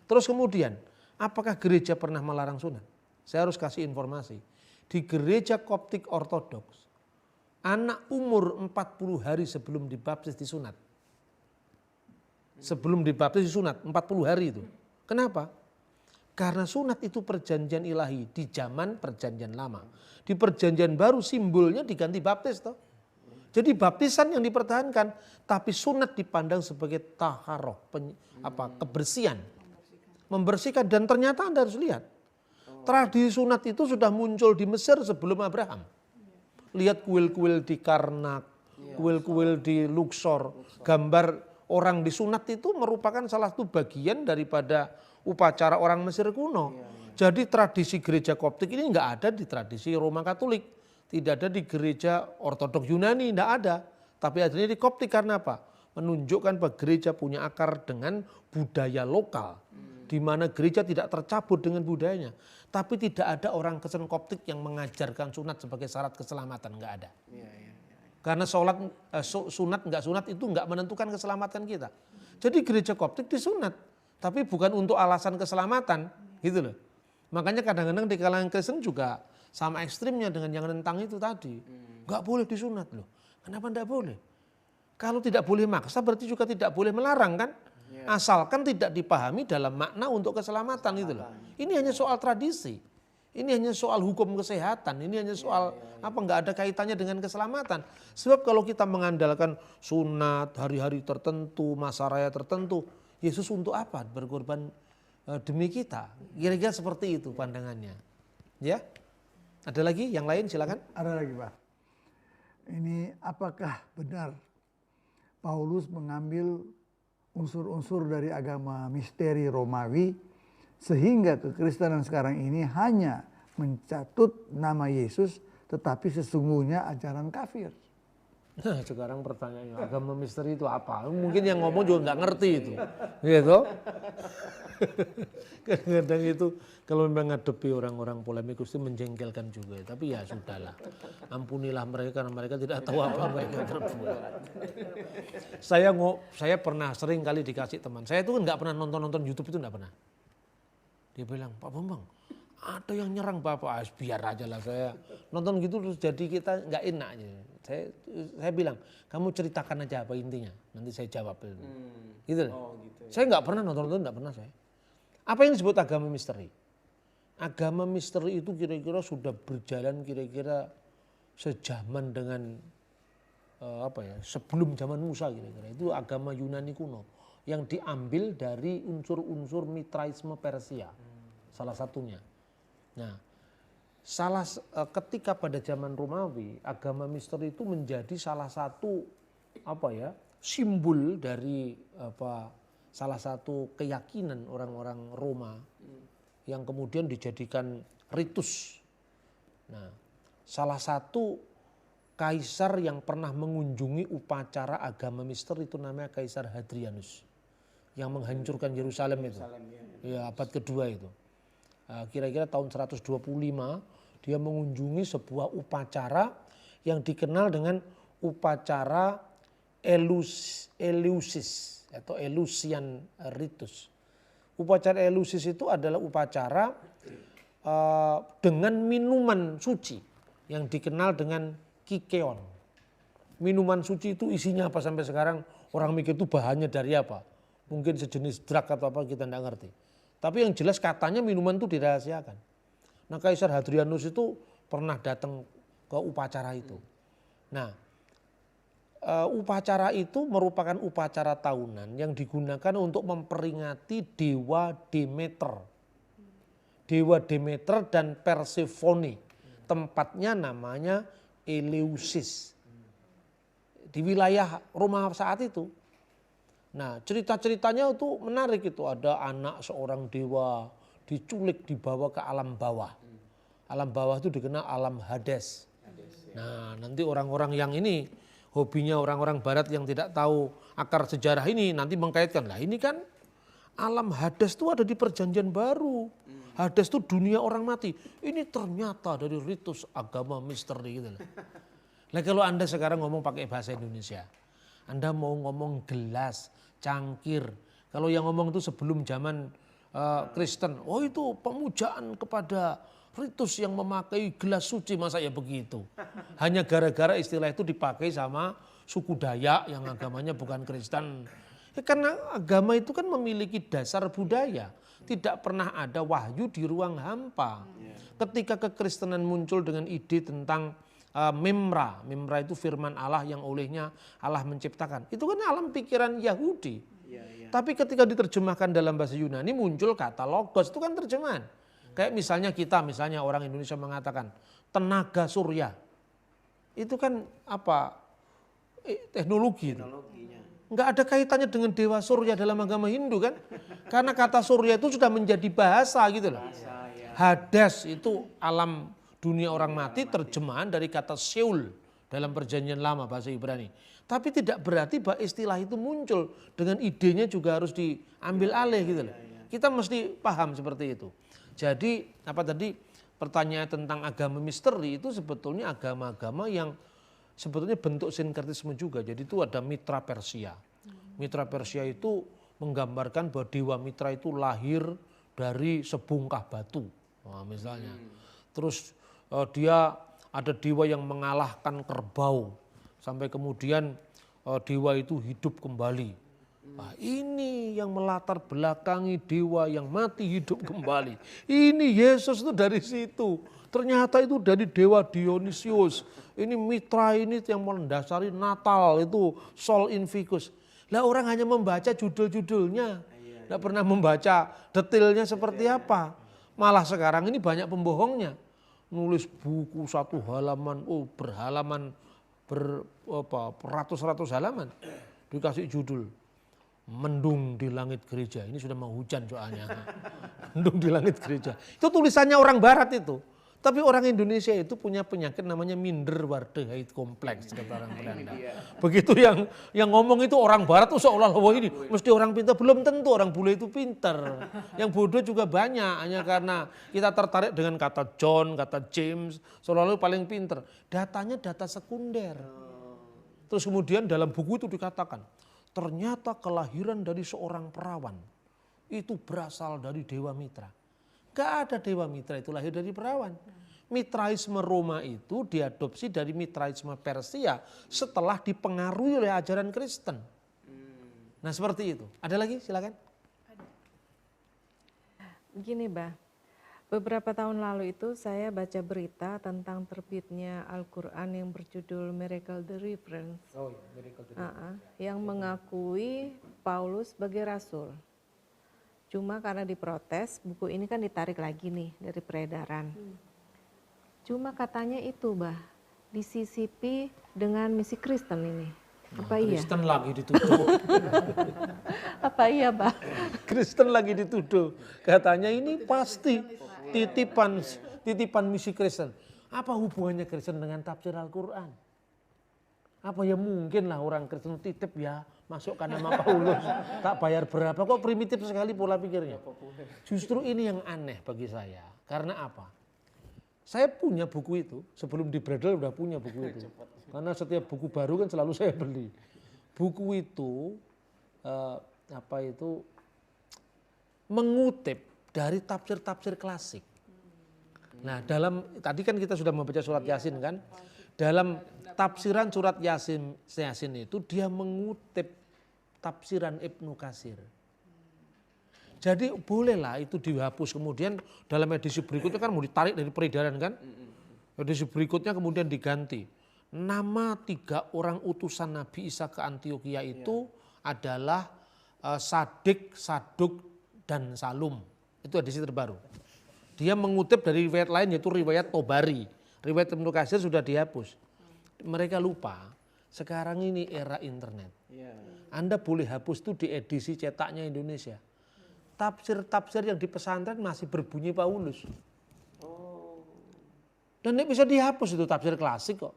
S1: Terus kemudian, apakah gereja pernah melarang sunat? Saya harus kasih informasi. Di gereja Koptik Ortodoks, anak umur 40 hari sebelum dibaptis disunat. Sebelum dibaptis disunat 40 hari itu. Kenapa? Karena sunat itu perjanjian ilahi di zaman perjanjian lama. Di perjanjian baru simbolnya diganti baptis toh. Jadi baptisan yang dipertahankan, tapi sunat dipandang sebagai taharoh, kebersihan. Membersihkan dan ternyata Anda harus lihat. Tradisi sunat itu sudah muncul di Mesir sebelum Abraham. Lihat kuil-kuil di Karnak, kuil-kuil di Luxor, gambar orang disunat itu merupakan salah satu bagian daripada upacara orang Mesir kuno. Jadi tradisi gereja Koptik ini enggak ada di tradisi Roma Katolik. Tidak ada di gereja Ortodok Yunani, enggak ada. Tapi adanya di Koptik karena apa? Menunjukkan bahwa gereja punya akar dengan budaya lokal. Di mana gereja tidak tercabut dengan budayanya. Tapi tidak ada orang Kristen Koptik yang mengajarkan sunat sebagai syarat keselamatan, enggak ada. Karena sunat enggak sunat itu enggak menentukan keselamatan kita. Jadi gereja Koptik disunat, tapi bukan untuk alasan keselamatan, gitu loh. Makanya kadang-kadang di kalangan Kristen juga sama ekstrimnya dengan yang tentang itu tadi. Enggak boleh disunat loh. Kenapa tidak boleh? Kalau tidak boleh maksa berarti juga tidak boleh melarang kan? Asalkan tidak dipahami dalam makna untuk keselamatan itu loh. Ini hanya soal tradisi. Ini hanya soal hukum kesehatan. Ini hanya soal nggak ada kaitannya dengan keselamatan. Sebab kalau kita mengandalkan sunat, hari-hari tertentu, masa raya tertentu, Yesus untuk apa berkorban demi kita? Kira-kira seperti itu pandangannya. Ya? Ada lagi yang lain silakan.
S5: Ada lagi Pak. Ini apakah benar Paulus mengambil unsur-unsur dari agama misteri Romawi sehingga kekristenan sekarang ini hanya mencatut nama Yesus tetapi sesungguhnya ajaran kafir?
S1: Nah, sekarang pertanyaannya agama misteri itu apa? Mungkin yang ngomong juga nggak ngerti itu, gitu. Kadang-kadang itu kalau memang ngadepi orang-orang polemikus itu menjengkelkan juga. Tapi ya sudahlah, ampunilah mereka karena mereka tidak tahu apa mereka berbuat. Saya pernah sering kali dikasih teman. Saya itu kan nggak pernah nonton YouTube itu nggak pernah. Dia bilang, Pak Bambang, ada yang nyerang Bapak, biar aja lah saya nonton gitu terus jadi kita nggak enak. Saya bilang, kamu ceritakan aja apa intinya, nanti saya jawab. Gitu. Saya nggak pernah nonton, nggak pernah saya. Apa yang disebut agama misteri? Agama misteri itu kira-kira sudah berjalan kira-kira sejaman dengan sebelum zaman Musa kira-kira. Itu agama Yunani kuno yang diambil dari unsur-unsur mitraisme Persia, salah satunya. Nah, ketika pada zaman Romawi, agama misteri itu menjadi salah satu simbol dari salah satu keyakinan orang-orang Roma yang kemudian dijadikan ritus. Nah, salah satu kaisar yang pernah mengunjungi upacara agama misteri itu namanya Kaisar Hadrianus yang menghancurkan Yerusalem itu. Ya, abad kedua itu. Kira-kira tahun 125 dia mengunjungi sebuah upacara yang dikenal dengan upacara Eleusis atau Eleusinian Ritus. Upacara Eleusis itu adalah upacara dengan minuman suci yang dikenal dengan kikeon. Minuman suci itu isinya apa sampai sekarang orang mikir itu bahannya dari apa? Mungkin sejenis drug atau apa kita tidak ngerti. Tapi yang jelas katanya minuman itu dirahasiakan. Nah, Kaisar Hadrianus itu pernah datang ke upacara itu. Nah, upacara itu merupakan upacara tahunan yang digunakan untuk memperingati Dewa Demeter. Dewa Demeter dan Persephone. Tempatnya namanya Eleusis. Di wilayah Roma saat itu. Nah, cerita-ceritanya itu menarik itu. Ada anak seorang dewa diculik dibawa ke alam bawah. Alam bawah itu dikenal alam Hades. Nah, nanti orang-orang yang ini hobinya orang-orang barat yang tidak tahu akar sejarah ini nanti mengkaitkan. Lah ini kan alam Hades itu ada di Perjanjian Baru. Hades itu dunia orang mati. Ini ternyata dari ritus agama misteri gitu. Nah, kalau Anda sekarang ngomong pakai bahasa Indonesia, Anda mau ngomong gelas, cangkir. Kalau yang ngomong itu sebelum zaman Kristen, oh itu pemujaan kepada ritus yang memakai gelas suci, masa ya begitu. Hanya gara-gara istilah itu dipakai sama suku Dayak yang agamanya bukan Kristen. Ya, karena agama itu kan memiliki dasar budaya. Tidak pernah ada wahyu di ruang hampa. Ketika kekristenan muncul dengan ide tentang Memra itu firman Allah yang olehnya Allah menciptakan. Itu kan alam pikiran Yahudi. Tapi ketika diterjemahkan dalam bahasa Yunani muncul kata logos, itu kan terjemahan. Kayak misalnya orang Indonesia mengatakan tenaga surya. Itu kan teknologi itu. Enggak ada kaitannya dengan dewa surya dalam agama Hindu kan. Karena kata surya itu sudah menjadi bahasa gitu loh. Hades itu alam dunia orang mati, terjemahan dari kata Seul dalam Perjanjian Lama bahasa Ibrani. Tapi tidak berarti bahwa istilah itu muncul dengan idenya juga harus diambil alih gitu loh. Kita mesti paham seperti itu. Jadi pertanyaan tentang agama misteri itu sebetulnya agama-agama yang sebetulnya bentuk sinkretisme juga. Jadi itu ada mitra Persia. Mitra Persia itu menggambarkan bahwa dewa mitra itu lahir dari sebongkah batu. Nah, misalnya. Terus dia ada dewa yang mengalahkan kerbau. Sampai kemudian dewa itu hidup kembali. Nah, ini yang melatar belakangi dewa yang mati hidup kembali. Ini Yesus itu dari situ. Ternyata itu dari dewa Dionysius. Ini Mitra ini yang mendasari Natal itu Sol Invictus. Lah orang hanya membaca judul-judulnya. Tidak pernah membaca detailnya seperti apa. Malah sekarang ini banyak pembohongnya. Nulis buku 1 halaman, berhalaman, beratus-ratus halaman. Dikasih judul. Mendung di langit gereja. Ini sudah mau hujan soalnya. Mendung di langit gereja. Itu tulisannya orang barat itu. Tapi orang Indonesia itu punya penyakit namanya Minderwaardigheid kompleks kata orang Belanda. Begitu yang ngomong itu orang barat tuh seolah-olah ini mesti orang pintar. Belum tentu orang bule itu pintar. Yang bodoh juga banyak hanya karena kita tertarik dengan kata John, kata James, seolah-olah paling pintar. Datanya data sekunder. Terus kemudian dalam buku itu dikatakan, ternyata kelahiran dari seorang perawan itu berasal dari Dewa Mitra. Gak ada Dewa Mitra itu lahir dari perawan. Mitraisme Roma itu diadopsi dari Mitraisme Persia setelah dipengaruhi oleh ajaran Kristen. Nah seperti itu. Ada lagi silakan.
S6: Begini Bah, beberapa tahun lalu itu saya baca berita tentang terbitnya Al-Quran yang berjudul Miracle Deliverance.
S1: Oh iya, Miracle Deliverance.
S6: Yang mengakui Paulus sebagai rasul. Cuma karena diprotes, buku ini kan ditarik lagi nih dari peredaran. Cuma katanya itu Bah, disisipi dengan misi Kristen ini. Apa iya?
S1: Kristen lagi dituduh.
S6: Apa iya Bah?
S1: Kristen lagi dituduh. Katanya ini pasti titipan misi Kristen. Apa hubungannya Kristen dengan tafsir Al-Quran? Apa ya mungkin lah orang Kristen titip ya masukkan nama Paulus. Tak bayar berapa, kok primitif sekali pola pikirnya. Justru ini yang aneh bagi saya. Karena apa? Saya punya buku itu, sebelum di Bredel udah punya buku itu. Karena setiap buku baru kan selalu saya beli. Buku itu mengutip dari tafsir-tafsir klasik. Nah, tadi kan kita sudah membaca surat Yasin kan? Dalam tafsiran surat Yasin itu dia mengutip tafsiran Ibnu Katsir. Jadi bolehlah itu dihapus, kemudian dalam edisi berikutnya kan mau ditarik dari peredaran kan? Edisi berikutnya kemudian diganti. Nama 3 orang utusan Nabi Isa ke Antioquia itu adalah Sadik, Saduk, dan Salum. Itu edisi terbaru. Dia mengutip dari riwayat lain yaitu riwayat Tobari. Riwayat Ibnu Katsir sudah dihapus. Mereka lupa sekarang ini era internet. Anda boleh hapus itu di edisi cetaknya Indonesia. Tafsir-tafsir yang di pesantren masih berbunyi Paulus. Dan ini bisa dihapus itu tafsir klasik kok.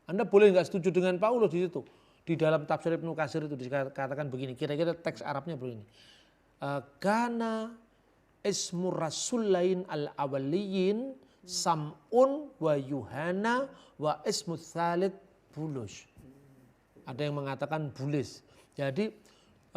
S1: Anda boleh nggak setuju dengan Paulus di situ. Di dalam tafsir Ibnu Katsir itu dikatakan begini, kira-kira teks Arabnya begini. Kana ismur rasulain al-awaliyin Sam'un wa Yuhana wa ismu tsalits Bulus. Ada yang mengatakan Bulis. Jadi 2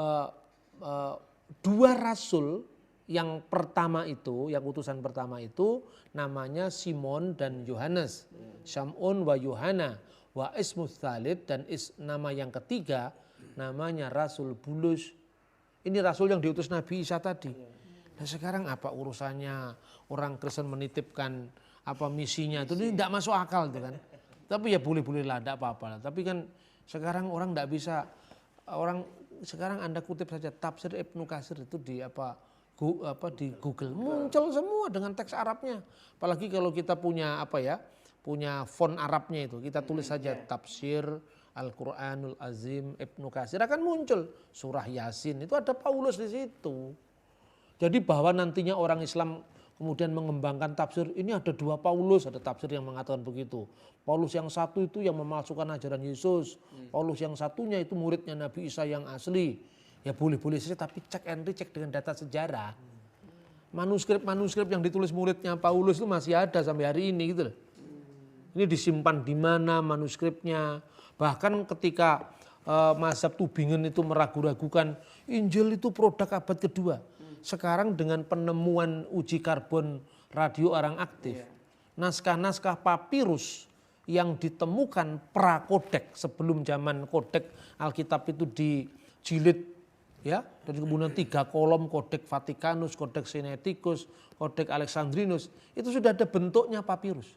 S1: rasul yang pertama itu, yang utusan pertama itu namanya Simon dan Yohanes. Sam'un wa Yuhana wa ismu tsalits, dan nama yang ketiga namanya Rasul Bulus. Ini rasul yang diutus Nabi Isa tadi. Nah sekarang apa urusannya orang Kristen menitipkan apa misinya itu, ini tidak masuk akal itu kan. Tapi ya boleh-boleh lah, tidak apa-apa. Tapi kan sekarang orang tidak bisa, sekarang Anda kutip saja tafsir Ibnu Katsir itu di Google muncul semua dengan teks Arabnya. Apalagi kalau kita punya punya font Arabnya itu, kita tulis saja tafsir Al-Quranul Azim Ibnu Katsir akan muncul. Surah Yasin itu ada Paulus di situ. Jadi bahwa nantinya orang Islam kemudian mengembangkan tafsir, ini ada 2 Paulus, ada tafsir yang mengatakan begitu. Paulus yang satu itu yang memalsukan ajaran Yesus. Paulus yang satunya itu muridnya Nabi Isa yang asli. Ya boleh-boleh saja, tapi cek and recheck dengan data sejarah. Manuskrip yang ditulis muridnya Paulus itu masih ada sampai hari ini gitu loh. Ini disimpan di mana manuskripnya. Bahkan ketika mazhab Tübingen itu meragu-ragukan Injil itu produk abad kedua. Sekarang dengan penemuan uji karbon radio orang aktif, naskah-naskah papirus yang ditemukan prakodek sebelum zaman kodek Alkitab itu dijilid ya, dan kemudian 3 kolom, kodek Vatikanus, kodek Sinaiticus, kodek Alexandrinus, itu sudah ada bentuknya papirus.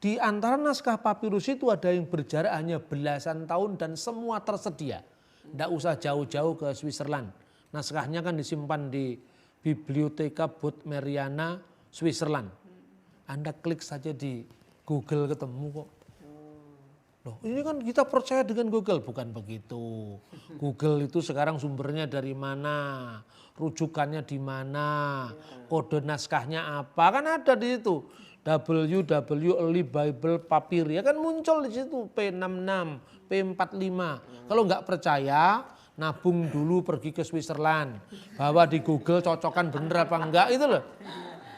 S1: Di antara naskah papirus itu ada yang berjarak hanya belasan tahun dan semua tersedia. Tidak usah jauh-jauh ke Switzerland. Naskahnya kan disimpan di Bibliotheca Bodmeriana, Switzerland. Anda klik saja di Google ketemu kok. Loh, ini kan kita percaya dengan Google, bukan begitu. Google itu sekarang sumbernya dari mana, rujukannya di mana, kode naskahnya apa, kan ada di situ. WW Early Bible Papyr, ya kan muncul di situ P66, P45. Kalau nggak percaya, nabung dulu pergi ke Switzerland, bawa di Google cocokan bener apa enggak itu loh.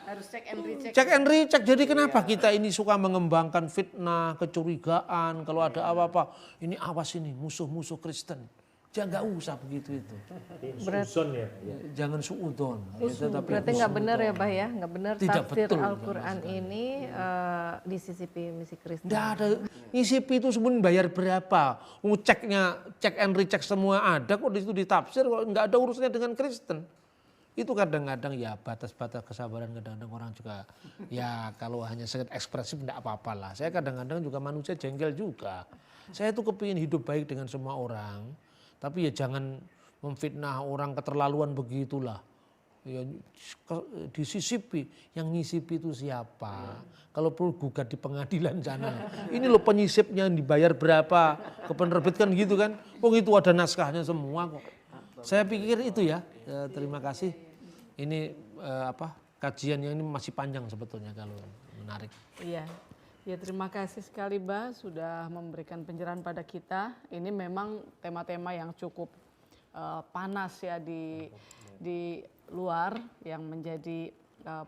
S2: Harus cek and recheck.
S1: Cek and recheck. Jadi kenapa kita ini suka mengembangkan fitnah, kecurigaan, kalau ada apa-apa, ini awas ini musuh-musuh Kristen. Jangan, nggak usah begitu itu.
S3: Suuzon ya.
S1: Jangan suudon.
S6: Berarti nggak benar ya, Bah ya? Nggak benar
S1: Tidak
S6: tafsir
S1: betul.
S6: Al-Quran ini disisipi misi Kristen.
S1: Nggak ada. Ngisipi itu semuanya bayar berapa? Ceknya, cek and recheck semua ada kok di situ ditafsir, kok nggak ada urusannya dengan Kristen. Itu kadang-kadang ya batas-batas kesabaran, kadang-kadang orang juga ya kalau hanya sekedar ekspresif enggak apa-apa lah. Saya kadang-kadang juga manusia jengkel juga. Saya tuh kepingin hidup baik dengan semua orang, tapi ya jangan memfitnah orang keterlaluan begitulah. Ya, disisipi, yang ngisipi itu siapa? Kalau perlu gugat di pengadilan sana. Ini loh penyisipnya dibayar berapa ke penerbit kan gitu kan. Oh itu ada naskahnya semua kok. Saya pikir itu ya, terima kasih. Ini kajian yang ini masih panjang sebetulnya kalau menarik.
S2: Iya, ya terima kasih sekali Bah sudah memberikan pencerahan pada kita. Ini memang tema-tema yang cukup panas ya di luar yang menjadi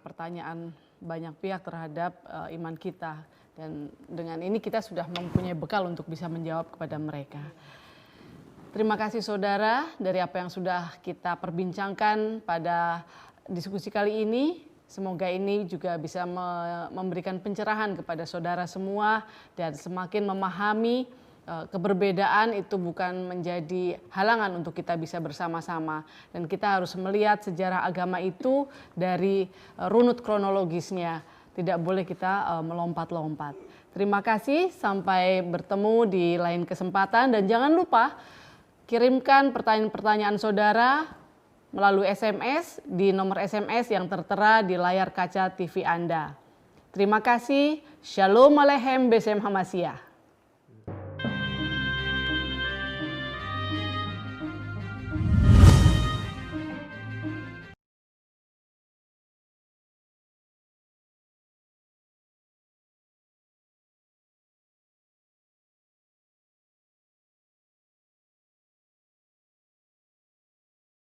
S2: pertanyaan banyak pihak terhadap iman kita. Dan dengan ini kita sudah mempunyai bekal untuk bisa menjawab kepada mereka. Terima kasih saudara dari apa yang sudah kita perbincangkan pada diskusi kali ini. Semoga ini juga bisa memberikan pencerahan kepada saudara semua dan semakin memahami keberbedaan itu bukan menjadi halangan untuk kita bisa bersama-sama. Dan kita harus melihat sejarah agama itu dari runut kronologisnya. Tidak boleh kita melompat-lompat. Terima kasih, sampai bertemu di lain kesempatan dan jangan lupa kirimkan pertanyaan-pertanyaan saudara melalui SMS di nomor SMS yang tertera di layar kaca TV Anda. Terima kasih. Shalom Aleichem Besem Hamashiach.